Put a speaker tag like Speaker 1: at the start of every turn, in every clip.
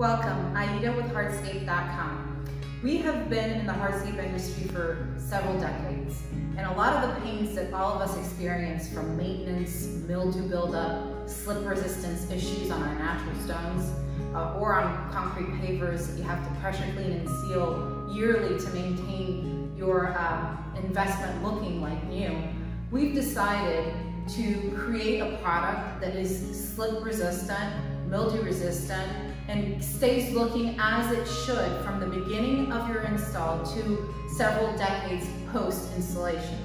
Speaker 1: Welcome, Aida with Hardscape.com. We have been in the hardscape industry for several decades, and a lot of the pains that all of us experience from maintenance, mildew buildup, slip resistance issues on our natural stones, or on concrete pavers that you have to pressure clean and seal yearly to maintain your investment looking like new. We've decided to create a product that is slip resistant, mildew resistant, and stays looking as it should from the beginning of your install to several decades post-installation.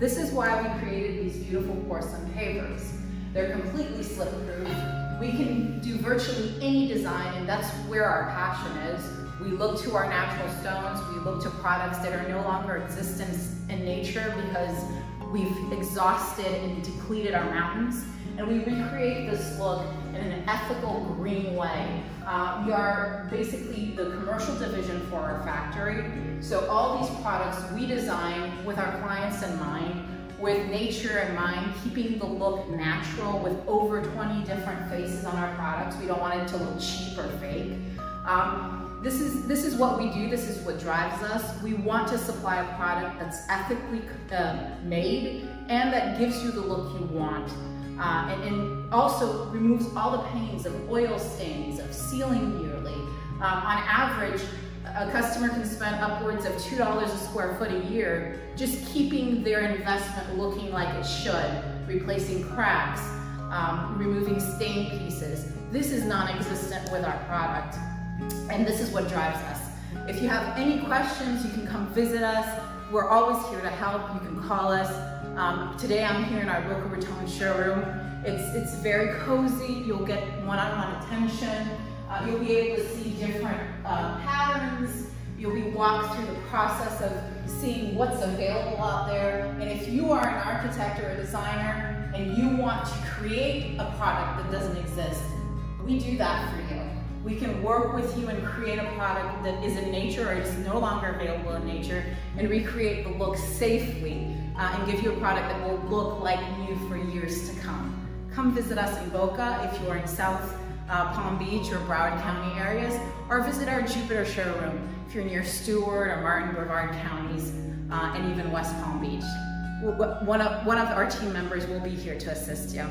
Speaker 1: This is why we created these beautiful porcelain pavers. They're completely slip-proof. We can do virtually any design, and that's where our passion is. We look to our natural stones, we look to products that are no longer existent in nature because we've exhausted and depleted our mountains, and we recreate this look in an ethical, green way. We are basically the commercial division for our factory, so all these products we design with our clients in mind, with nature in mind, keeping the look natural with over 20 different faces on our products. We don't want it to look cheap or fake. This is what we do, this is what drives us. We want to supply a product that's ethically made and that gives you the look you want. And also removes all the pains of oil stains, of sealing yearly. On average, a customer can spend upwards of $2 a square foot a year just keeping their investment looking like it should, replacing cracks, removing stain pieces. This is non-existent with our product, and this is what drives us. If you have any questions, you can come visit us. We're always here to help. You can call us. Today I'm here in our Boca Raton showroom. It's very cozy. You'll get one-on-one attention. You'll be able to see different patterns. You'll be walked through the process of seeing what's available out there. And if you are an architect or a designer and you want to create a product that doesn't exist, we do that for you. We can work with you and create a product that is in nature or is no longer available in nature and recreate the look safely and give you a product that will look like new for years to come. Come visit us in Boca if you are in South Palm Beach or Broward County areas, or visit our Jupiter showroom if you're near Stewart or Martin Brevard counties and even West Palm Beach. One of our team members will be here to assist you.